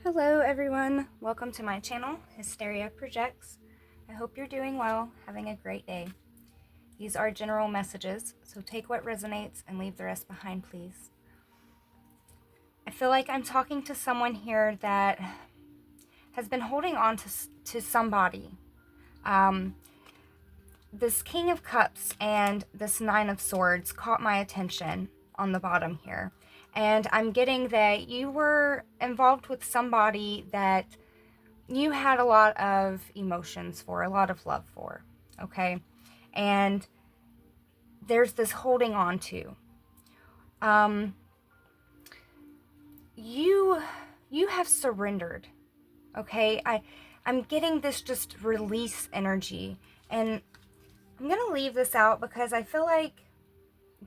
Hello everyone, welcome to my channel, Hysteria Projects. I hope you're doing well, having a great day. These are general messages, so take what resonates and leave the rest behind, please. I feel like I'm talking to someone here that has been holding on to somebody. This King of Cups and this Nine of Swords caught my attention on the bottom here. And I'm getting that you were involved with somebody that you had a lot of emotions for, a lot of love for, okay? And there's this holding on to. You have surrendered, okay? I'm getting this just release energy, and I'm gonna leave this out because I feel like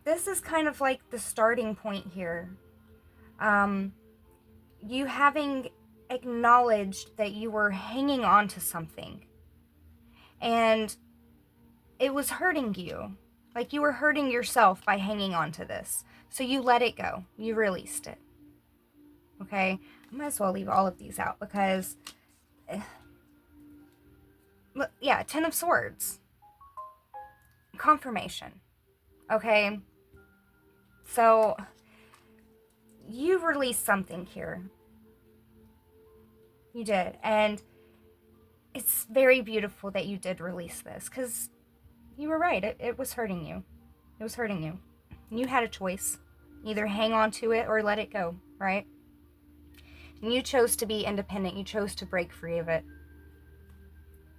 this is kind of like the starting point here. You having acknowledged that you were hanging on to something and it was hurting you. Like you were hurting yourself by hanging on to this. So you let it go. You released it. Okay? I might as well leave all of these out because, yeah, Ten of Swords. Confirmation. Okay? So you released something here. You did. And it's very beautiful that you did release this because you were right. It was hurting you. It was hurting you. You had a choice. Either hang on to it or let it go, right? And you chose to be independent. You chose to break free of it.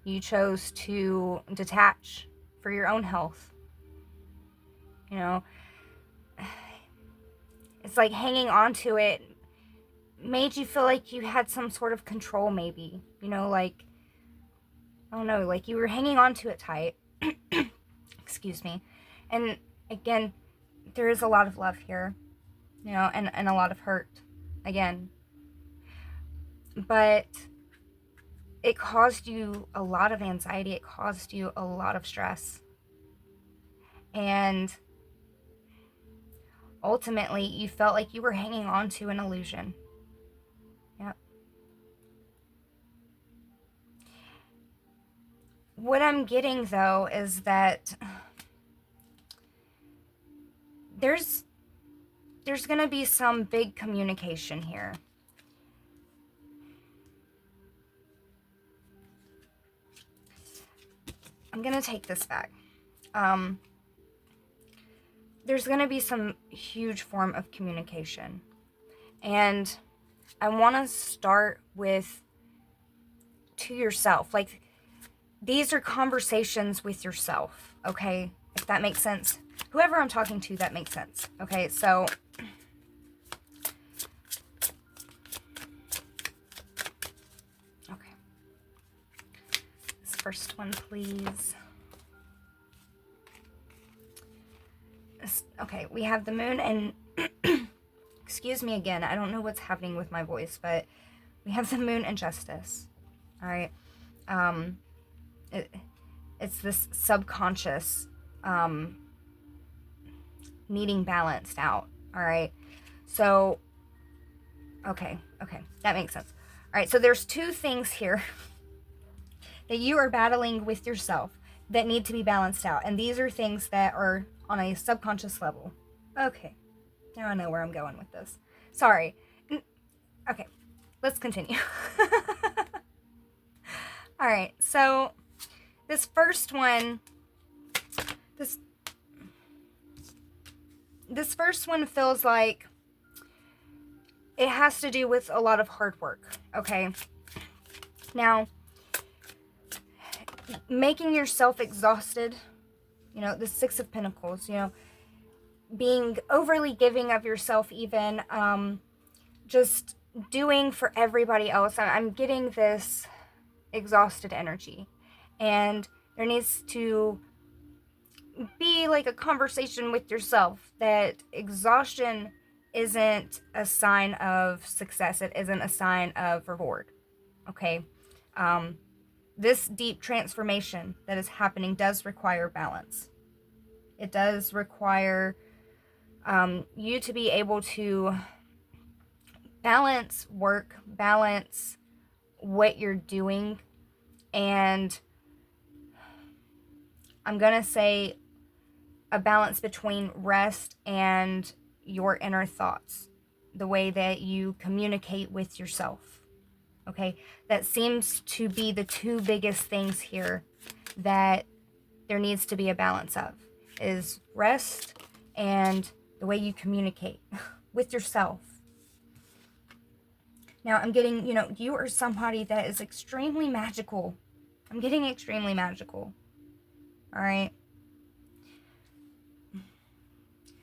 You chose to detach for your own health. You know, it's like hanging on to it made you feel like you had some sort of control, maybe. You know, like, I don't know, like you were hanging on to it tight. Excuse me. And again, there is a lot of love here, you know, and a lot of hurt, again. But it caused you a lot of anxiety. It caused you a lot of stress. And ultimately, you felt like you were hanging on to an illusion. Yep. What I'm getting, though, is that there's going to be some big communication here. I'm going to take this back. There's going to be some huge form of communication. And I want to start with to yourself. Like, these are conversations with yourself, okay? If that makes sense. Whoever I'm talking to, that makes sense. Okay, so okay. This first one, please. Okay, we have the moon and excuse me again. I don't know what's happening with my voice, but we have the moon and justice. All right. It's this subconscious needing balanced out. All right. So, okay. That makes sense. All right. So there's two things here that you are battling with yourself that need to be balanced out. And these are things that are on a subconscious level. Okay. Now I know where I'm going with this. Sorry. Okay. Let's continue. All right. So this first one, this first one feels like it has to do with a lot of hard work, okay? Now, making yourself exhausted, you know, the Six of Pentacles, you know, being overly giving of yourself even, just doing for everybody else. I'm getting this exhausted energy. And there needs to be like a conversation with yourself that exhaustion isn't a sign of success. It isn't a sign of reward. Okay. This deep transformation that is happening does require balance. It does require you to be able to balance work, balance what you're doing, and I'm going to say a balance between rest and your inner thoughts, the way that you communicate with yourself. Okay, that seems to be the two biggest things here that there needs to be a balance of, is rest and the way you communicate with yourself. Now I'm getting, you are somebody that is extremely magical. I'm getting extremely magical. All right.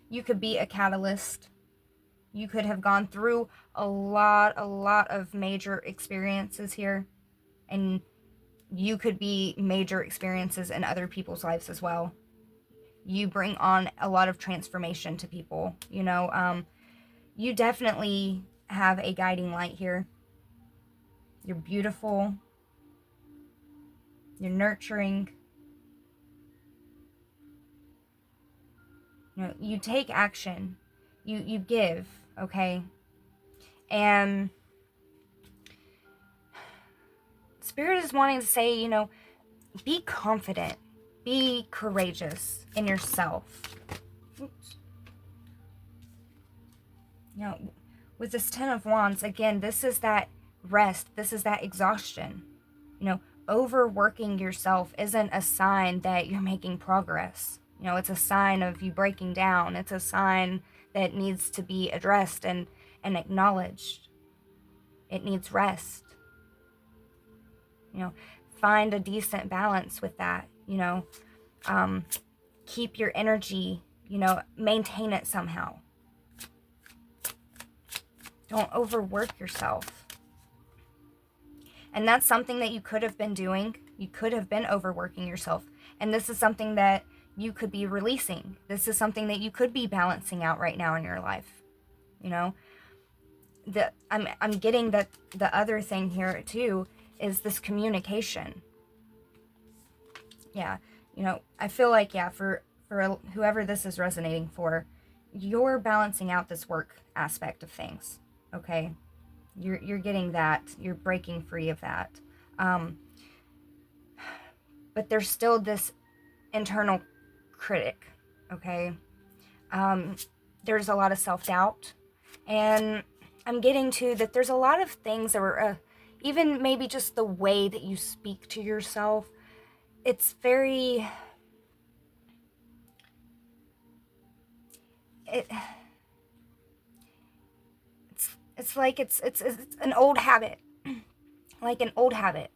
You could be a catalyst. You could have gone through a lot of major experiences here, and you could be major experiences in other people's lives as well. You bring on a lot of transformation to people. You definitely have a guiding light here. You're beautiful. You're nurturing. You take action. You give, okay? And Spirit is wanting to say, be confident. Be courageous in yourself. Oops. With this Ten of Wands, again, this is that rest. This is that exhaustion. Overworking yourself isn't a sign that you're making progress. It's a sign of you breaking down. It's a sign that needs to be addressed and acknowledged. It needs rest. Find a decent balance with that. Keep your energy, maintain it somehow. Don't overwork yourself. And that's something that you could have been doing. You could have been overworking yourself. And this is something that you could be releasing. This is something that you could be balancing out right now in your life. I'm getting that the other thing here too is this communication. Yeah, I feel like, for whoever this is resonating for, you're balancing out this work aspect of things. Okay, you're getting that. You're breaking free of that. But there's still this internal critic. Okay, there's a lot of self-doubt, and I'm getting to that there's a lot of things that were even maybe just the way that you speak to yourself. It's very it's like it's an old habit. Like an old habit.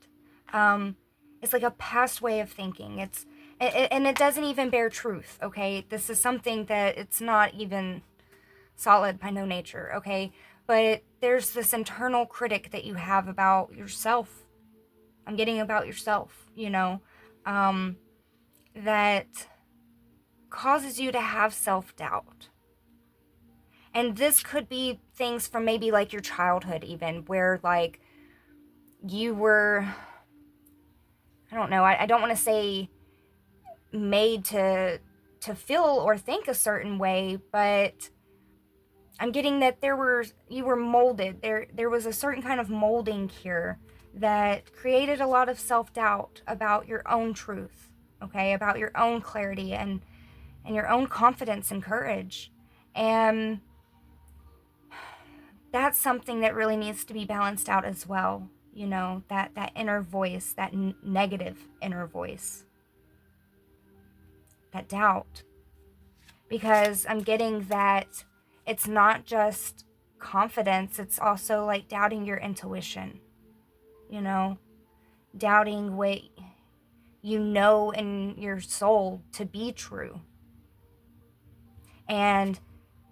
It's like a past way of thinking. And it doesn't even bear truth. Okay, this is something that it's not even solid by no nature. Okay, but there's this internal critic that you have about yourself. I'm getting about yourself, that causes you to have self-doubt. And this could be things from maybe like your childhood even, where like you were, I don't know, I don't want to say made to feel or think a certain way, but I'm getting that you were molded. There was a certain kind of molding here that created a lot of self-doubt about your own truth, okay, about your own clarity and your own confidence and courage. And that's something that really needs to be balanced out as well. That inner voice, that negative inner voice, that doubt. Because I'm getting that it's not just confidence, it's also like doubting your intuition, doubting what you know in your soul to be true. And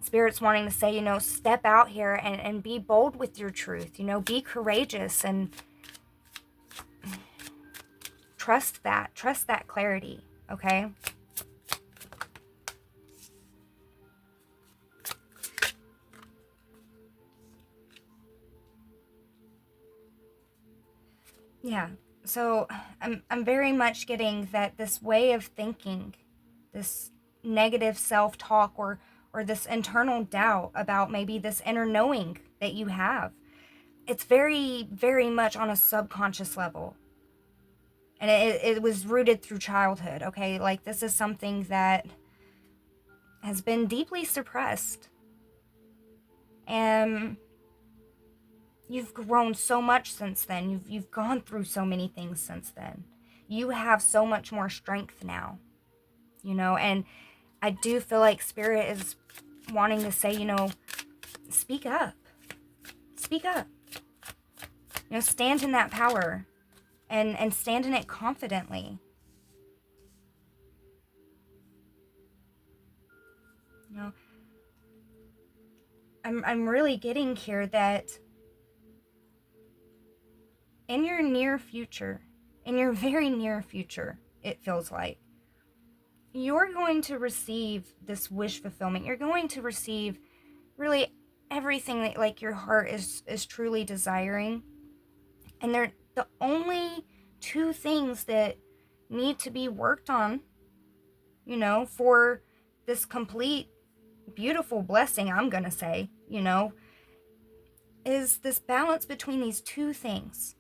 Spirit's wanting to say, step out here and be bold with your truth, be courageous and trust that clarity, okay? Yeah, so I'm very much getting that this way of thinking, this negative self-talk or this internal doubt about maybe this inner knowing that you have. It's very, very much on a subconscious level. And it was rooted through childhood, okay? Like, this is something that has been deeply suppressed. And you've grown so much since then. You've gone through so many things since then. You have so much more strength now, and I do feel like Spirit is wanting to say, speak up. Speak up. Stand in that power and stand in it confidently. I'm really getting here that in your near future, in your very near future, it feels like, you're going to receive this wish fulfillment. You're going to receive really everything that, like, your heart is truly desiring. And they're the only two things that need to be worked on, for this complete, beautiful blessing, I'm going to say, is this balance between these two things.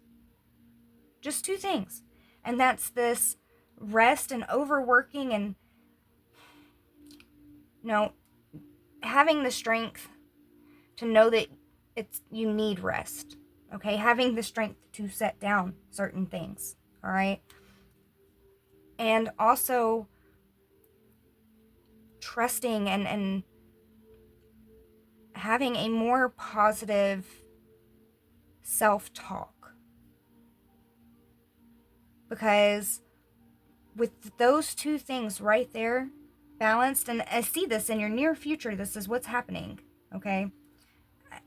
Just two things. And that's this rest and overworking and, having the strength to know that you need rest. Okay, having the strength to set down certain things, all right? And also trusting and having a more positive self-talk. Because with those two things right there, balanced, and I see this in your near future, this is what's happening, okay?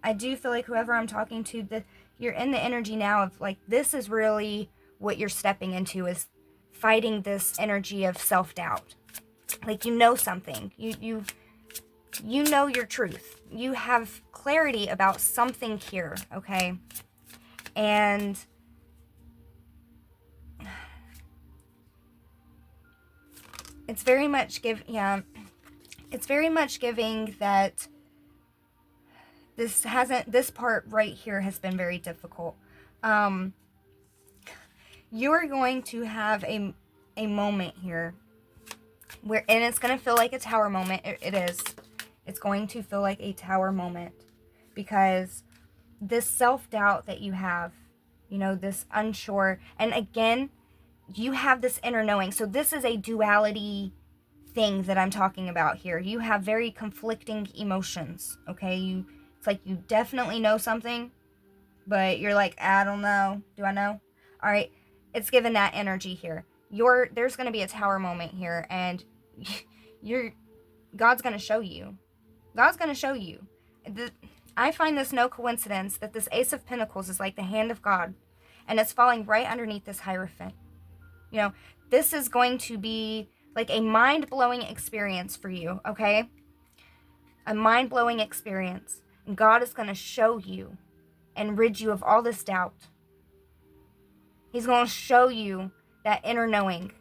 I do feel like whoever I'm talking to, that you're in the energy now of, like, this is really what you're stepping into, is fighting this energy of self-doubt. Like, something. You know your truth. You have clarity about something here, okay? And it's very much it's very much giving that this part right here has been very difficult. You're going to have a moment here where, and it's going to feel like a tower moment. It is. It's going to feel like a tower moment, because this self-doubt that you have, this unsure, and again, you have this inner knowing. So this is a duality thing that I'm talking about here. You have very conflicting emotions, okay? It's like you definitely know something, but you're like, I don't know. Do I know? All right. It's given that energy here. There's going to be a tower moment here, and God's going to show you. God's going to show you. I find this no coincidence that this Ace of Pentacles is like the hand of God, and it's falling right underneath this Hierophant. This is going to be like a mind-blowing experience for you, okay? A mind-blowing experience. And God is going to show you and rid you of all this doubt. He's going to show you that inner knowing.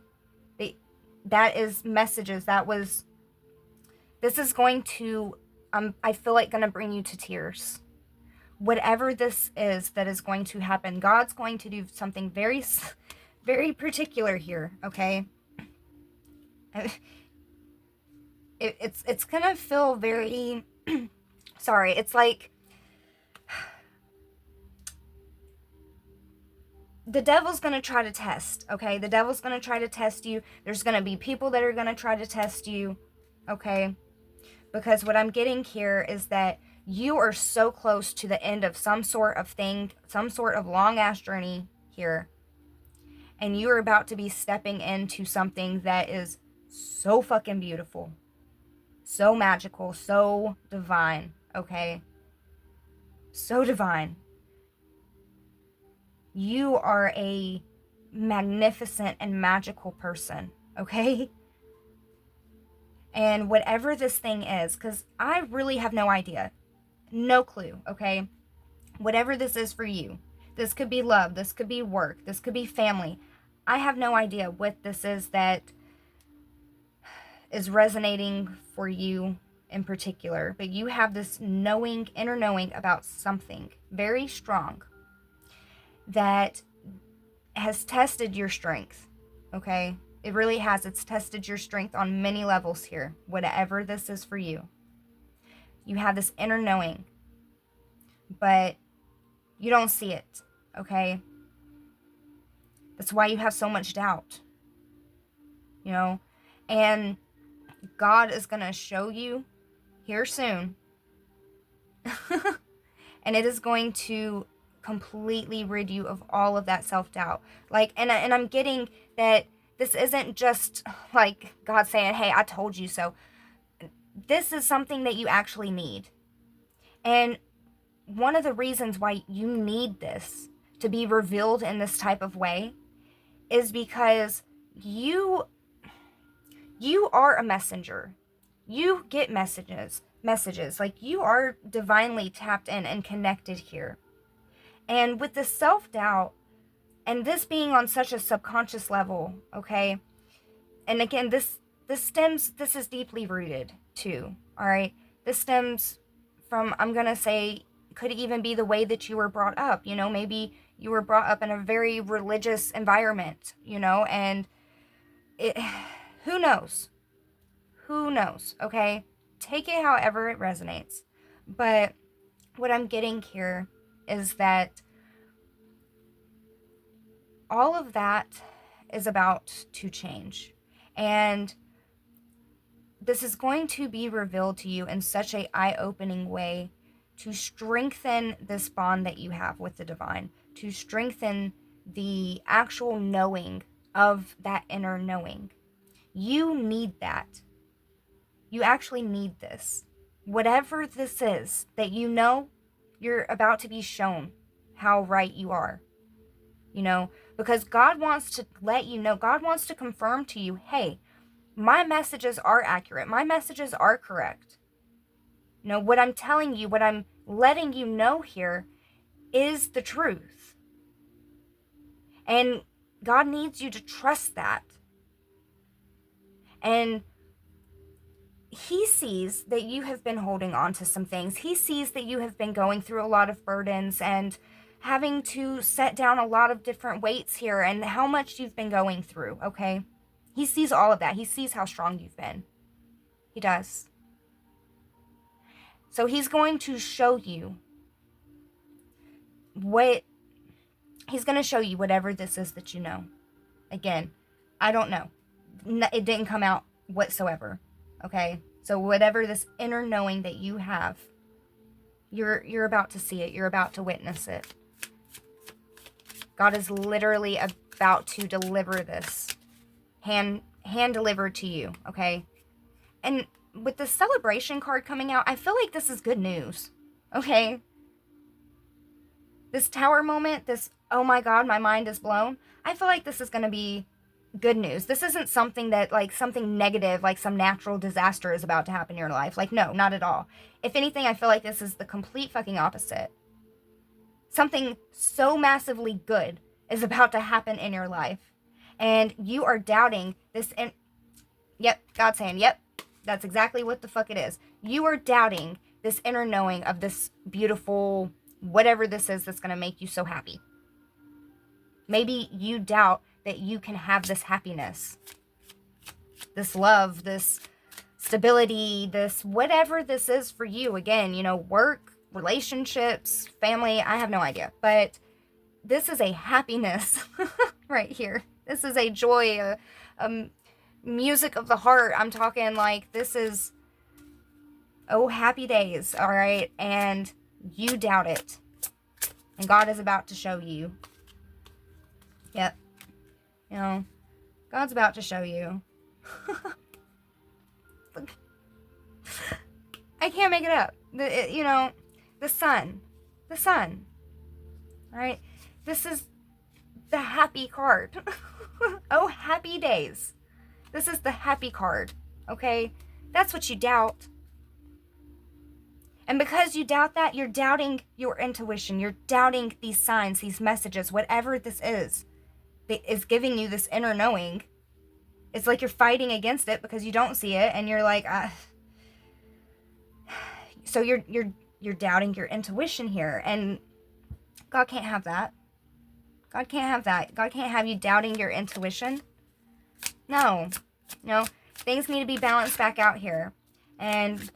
That is messages. This is going to, I feel like, going to bring you to tears. Whatever this is that is going to happen, God's going to do something very, very particular here, okay? It's going to feel very, sorry, it's like, the devil's going to try to test, okay? The devil's going to try to test you. There's going to be people that are going to try to test you, okay? Because what I'm getting here is that you are so close to the end of some sort of thing, some sort of long-ass journey here. And you are about to be stepping into something that is so fucking beautiful. So magical, so divine, okay? So divine. You are a magnificent and magical person, okay? And whatever this thing is, because I really have no idea. No clue, okay? Whatever this is for you. This could be love. This could be work. This could be family. I have no idea what this is that is resonating for you in particular, but you have this knowing, inner knowing about something very strong that has tested your strength, okay? It really has. It's tested your strength on many levels here, whatever this is for you. You have this inner knowing, but you don't see it, okay? That's why you have so much doubt, you know? And God is going to show you here soon. And it is going to completely rid you of all of that self-doubt. Like, and I'm getting that this isn't just like God saying, hey, I told you so. This is something that you actually need. And one of the reasons why you need this to be revealed in this type of way is because you are a messenger. You get messages. Like, you are divinely tapped in and connected here. And with the self-doubt, and this being on such a subconscious level, okay? And again, this is deeply rooted too, all right? This stems from, I'm going to say, could even be the way that you were brought up. You know, maybe you were brought up in a very religious environment, you know, and who knows? Who knows, okay? Take it however it resonates. But what I'm getting here is that all of that is about to change. And this is going to be revealed to you in such an eye-opening way to strengthen this bond that you have with the divine, to strengthen the actual knowing of that inner knowing. You need that. You actually need this. Whatever this is that you know, you're about to be shown how right you are. You know, because God wants to let you know, God wants to confirm to you, hey, my messages are accurate. My messages are correct. You know, what I'm telling you, what I'm letting you know here is the truth. And God needs you to trust that. And He sees that you have been holding on to some things. He sees that you have been going through a lot of burdens and having to set down a lot of different weights here and how much you've been going through, okay? He sees all of that. He sees how strong you've been. He does. So He's going to show you He's going to show you whatever this is that you know. Again, I don't know. It didn't come out whatsoever, okay? So whatever this inner knowing that you have, you're about to see it. You're about to witness it. God is literally about to deliver this, hand delivered to you, okay? And with the celebration card coming out, I feel like this is good news, okay? This tower moment, this, oh my God, my mind is blown, I feel like this is going to be good news. This isn't something that, like, something negative, like some natural disaster is about to happen in your life. Like, no, not at all. If anything, I feel like this is the complete fucking opposite. Something so massively good is about to happen in your life. And you are doubting this. And yep, God's saying, yep, that's exactly what the fuck it is. You are doubting this inner knowing of this beautiful, whatever this is that's going to make you so happy. Maybe you doubt that you can have this happiness, this love, this stability, this whatever this is for you. Again, you know, work, relationships, family, I have no idea. But this is a happiness right here. This is a joy, a music of the heart. I'm talking like this is, oh, happy days, all right? And you doubt it. And God is about to show you. Yep. You know, God's about to show you. I can't make it up. The sun. All right? This is the happy card. Oh, happy days. This is the happy card, okay? That's what you doubt. And because you doubt that, you're doubting your intuition. You're doubting these signs, these messages, whatever this is that is giving you this inner knowing. It's like you're fighting against it because you don't see it, and you're like, So you're doubting your intuition here, and God can't have that. God can't have that. God can't have you doubting your intuition. No. No. Things need to be balanced back out here. And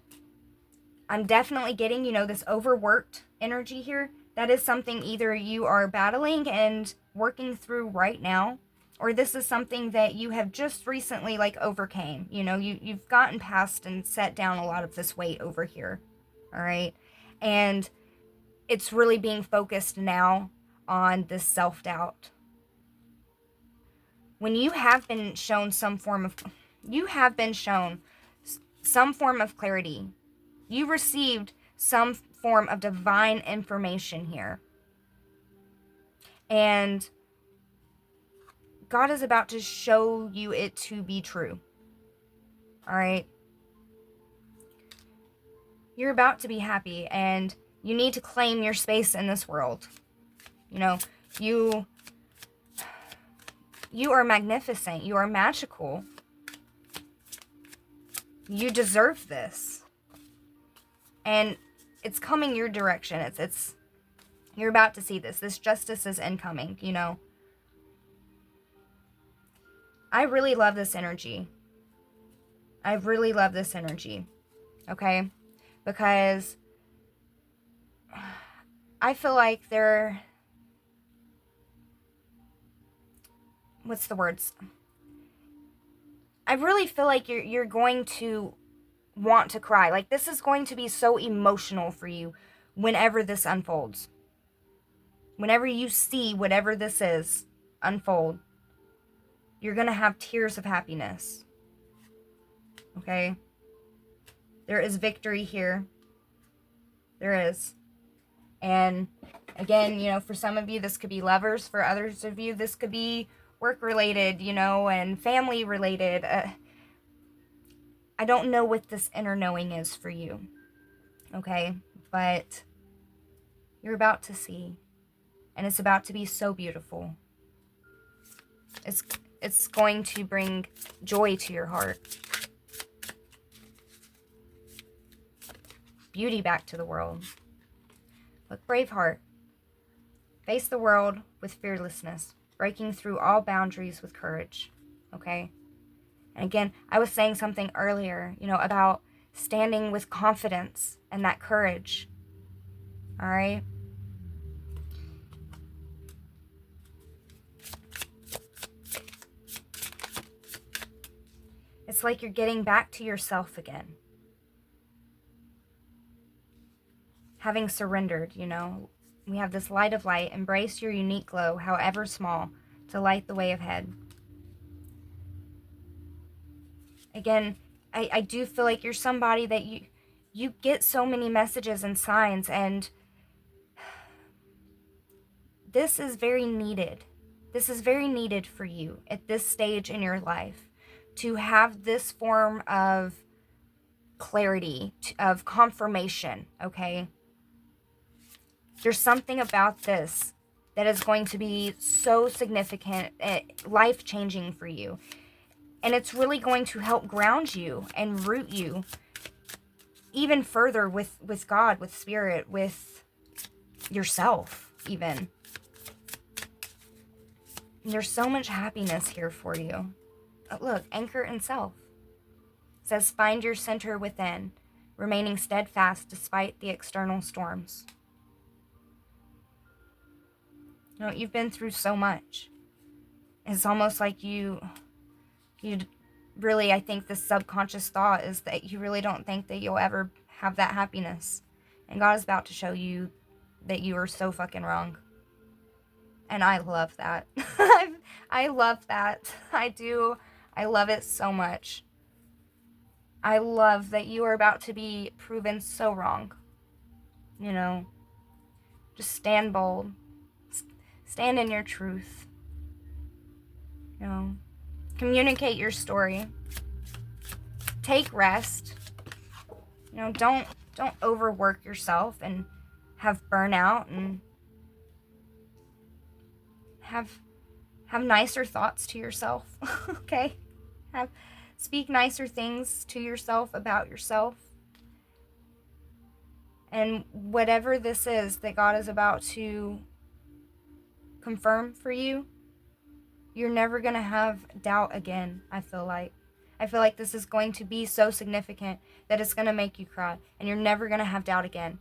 I'm definitely getting, this overworked energy here. That is something either you are battling and working through right now, or this is something that you have just recently overcame. You've gotten past and set down a lot of this weight over here. All right. And it's really being focused now on this self-doubt. When you have been shown some form of clarity, you received some form of divine information here. And God is about to show you it to be true. All right? You're about to be happy, and you need to claim your space in this world. You are magnificent. You are magical. You deserve this. And it's coming your direction. It's you're about to see this. This justice is incoming, I really love this energy. I really love this energy. Okay? Because I feel like what's the words? I really feel like you're going to want to cry. Like, this is going to be so emotional for you whenever this unfolds. Whenever you see whatever this is unfold, you're going to have tears of happiness. Okay? There is victory here. There is. And again, for some of you, this could be lovers. For others of you, this could be work-related, and family-related. I don't know what this inner knowing is for you. Okay? But you're about to see. And it's about to be so beautiful. It's going to bring joy to your heart. Beauty back to the world. Look, Braveheart. Face the world with fearlessness, breaking through all boundaries with courage. Okay? And again, I was saying something earlier, about standing with confidence and that courage. All right? It's like you're getting back to yourself again. Having surrendered, we have this light of light. Embrace your unique glow, however small, to light the way ahead. Again, I do feel like you're somebody that you get so many messages and signs, and this is very needed. This is very needed for you at this stage in your life, to have this form of clarity, of confirmation, okay? There's something about this that is going to be so significant, life-changing for you. And it's really going to help ground you and root you even further with God, with Spirit, with yourself even. There's so much happiness here for you. Look, anchor in self. It says, find your center within, remaining steadfast despite the external storms. You've been through so much. It's almost like you really, I think the subconscious thought is that you really don't think that you'll ever have that happiness. And God is about to show you that you are so fucking wrong. And I love that. I love that. I do. I love it so much. I love that you are about to be proven so wrong. Just stand bold. Stand in your truth. Communicate your story. Take rest. Don't overwork yourself and have burnout, and have nicer thoughts to yourself. Okay? Speak nicer things to yourself about yourself. And whatever this is that God is about to confirm for you, you're never going to have doubt again, I feel like. I feel like this is going to be so significant that it's going to make you cry, and you're never going to have doubt again.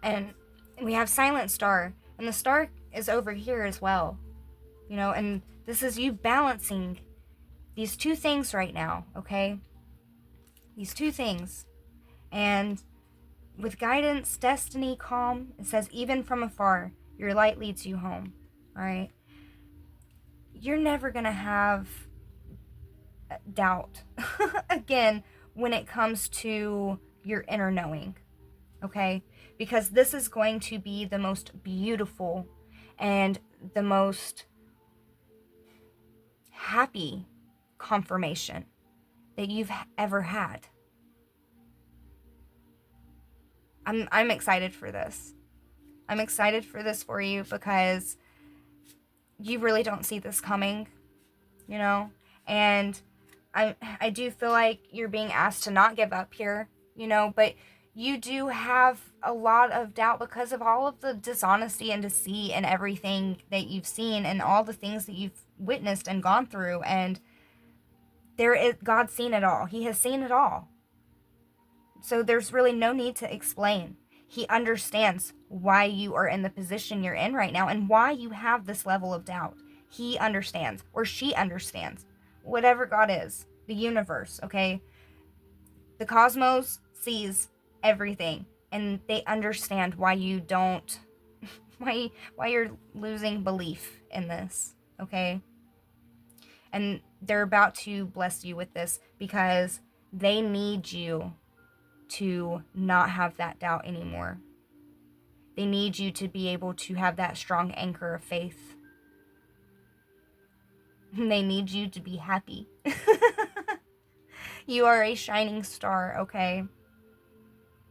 And we have Silent Star, and the star is over here as well, you know, and this is you balancing these two things right now, okay? These two things. And with guidance, destiny, calm, it says, even from afar, your light leads you home, all right? You're never going to have doubt again when it comes to your inner knowing, okay? Because this is going to be the most beautiful and the most happy confirmation that you've ever had. I'm excited for this. I'm excited for this for you because you really don't see this coming, you know? And I do feel like you're being asked to not give up here, you know, but you do have a lot of doubt because of all of the dishonesty and deceit and everything that you've seen and all the things that you've witnessed and gone through. And God's seen it all. He has seen it all. So there's really no need to explain. He understands why you are in the position you're in right now and why you have this level of doubt. He understands, or she understands. Whatever God is, the universe, okay? The cosmos sees everything, and they understand why you don't, why you're losing belief in this, okay? And they're about to bless you with this because they need you to not have that doubt anymore. They need you to be able to have that strong anchor of faith. They need you to be happy. You are a shining star, okay?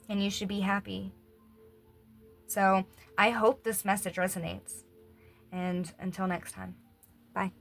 And you should be happy. So I hope this message resonates. And until next time, bye.